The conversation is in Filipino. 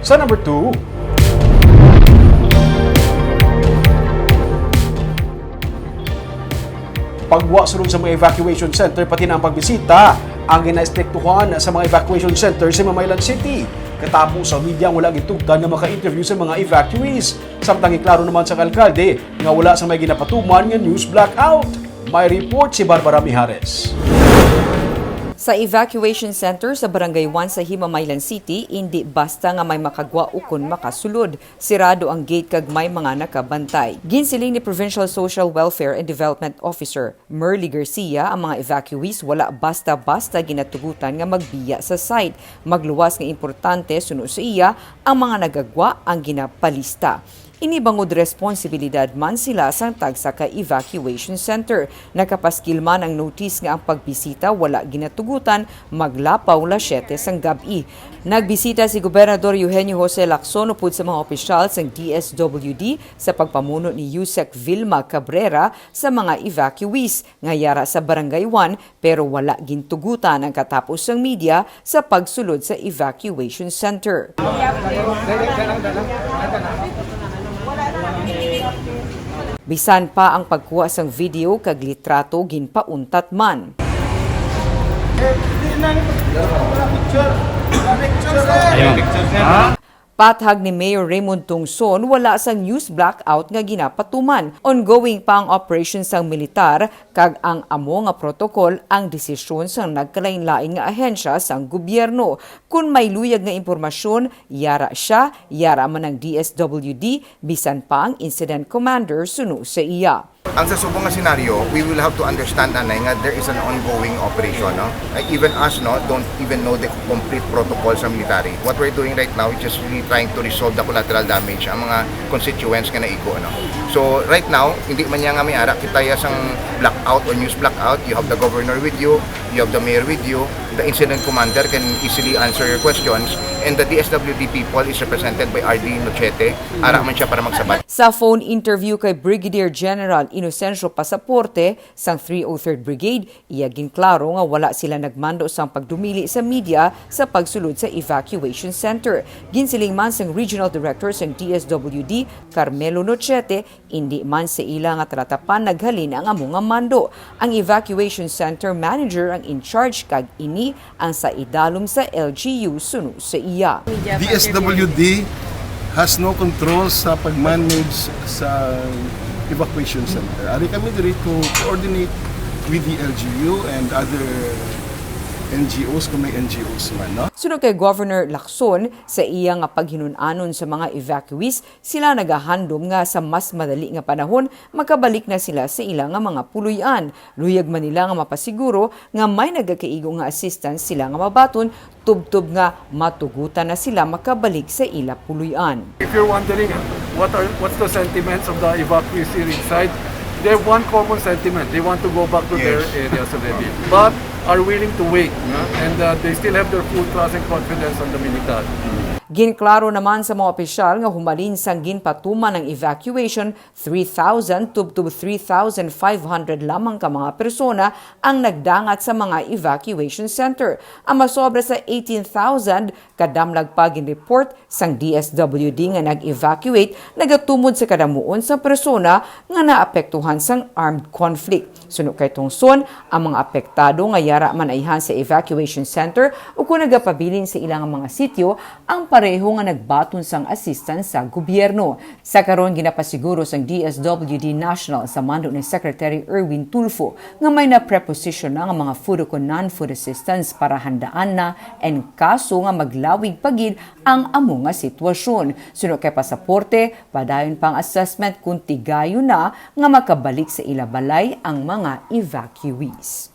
Sa number 2, pagwa sulod sa mga evacuation center pati na ang pagbisita ang ginaestriktuhan sa mga evacuation center sa Himamaylan City. Katapos sa media wala gitugtan nga maka-interview sa mga evacuees. Samtang iklaro naman sa alkalde nga wala sa may ginapatuman nga news blackout. May report si Barbara Mijares. Sa evacuation center sa Barangay 1 sa Himamaylan City, hindi basta nga may makagwa ukon makasulod. Sirado ang gate kag may mga nakabantay. Ginsiling ni Provincial Social Welfare and Development Officer Merly Garcia ang mga evacuees wala basta-basta ginatugutan nga magbiya sa site. Magluwas nga importante suno sa iya ang mga nagagwa ang ginapalista. Inibangod responsibilidad man sila sa tagsa ka evacuation center. Nakapaskil man ang notice nga ang pagbisita wala ginatugutan maglapaw la 7 sang gabi. Nagbisita si Gobernador Eugenio Jose Lacson upod sa mga opisyal sang DSWD sa pagpamuno ni Yusek Vilma Cabrera sa mga evacuees nga yara sa Barangay 1 pero wala gintugutan ang katapos sang media sa pagsulod sa evacuation center. Bisan pa ang pagkuha sang video kag litrato ginpauntat man. Pathag ni Mayor Raymond Tungson wala sang news blackout nga ginapatuman. Ongoing pa ang operation sang militar kag ang amo nga protokol ang desisyon sang nagkalain-lain nga ahensya sang gobyerno. Kung may luyag nga impormasyon, yara siya, yara man ang DSWD, bisan pa ang incident commander suno sa iya. Ang sa subong nga senaryo, we will have to understand na there is an ongoing operation. No? Even us don't even know the complete protocol sa military. What we're doing right now is just really trying to resolve the collateral damage ang mga constituents nga naiko. No? So right now, hindi man niya nga may ara kita sang blackout or news blackout. You have the governor with you, you have the mayor with you, the incident commander can easily answer your questions, and the DSWD people is represented by RD Nochete. Ara man siya para magsabat. Sa phone interview kay Brigadier General Inocencio Pasaporte sang 303rd Brigade, iya ginklaro nga wala sila nagmando sang pagdumili sa media sa pagsulod sa evacuation center. Ginsiling man sang Regional Director sang DSWD, Carmelo Nochete, hindi man sa ila nga tratapan naghalin ang amo nga mando. Ang evacuation center manager ang in charge kag ini ang sa idalom sa LGU suno sa iya. DSWD has no control sa pag-manage sa evacuation center. Ari kami diri to coordinate with the LGU and other NGOs kung may NGOs man, no? Sunod kay Governor Lacson, sa iya nga paghinunanon sa mga evacuees, sila nagahandom nga sa mas madali nga panahon makabalik na sila sa ilang nga mga puluyan. Luyag man nila nga mapasiguro nga may nagakaigo nga assistance sila nga mabaton, tubtob nga matugutan na sila makabalik sa ila puluyan. If you're wondering what's the sentiments of the evacuees here inside, they have one common sentiment. They want to go back to their areas already, but are willing to wait, and they still have their full trust and confidence on the military. Ginklaro naman sa mga opisyal nga humalin sang ginpatuman ng evacuation, 3,000 tubtub 3,500 lamang ka mga persona ang nagdangat sa mga evacuation center. Ang masobra sa 18,000 kadamlag pa ginreport sang DSWD nga nag-evacuate nagatumod sa kadamuon sa persona nga naapektuhan sang armed conflict. Suno kay Tungson, ang mga apektado nga yara man ayhan sa evacuation center o kung nagapabilin sa ilang mga sityo ang pareho nga nagbaton sang assistance sa gobyerno. Sa karon ginapasiguro sang DSWD National sa mando ni Secretary Erwin Tulfo nga may na preposition na nga mga food o non-food assistance para handaan na and kaso nga maglawig pagid ang amo nga sitwasyon. Suno kay Pasaporte, padayon pang assessment kung tigayo na nga makabalik sa ilabalay ang mga evacuees.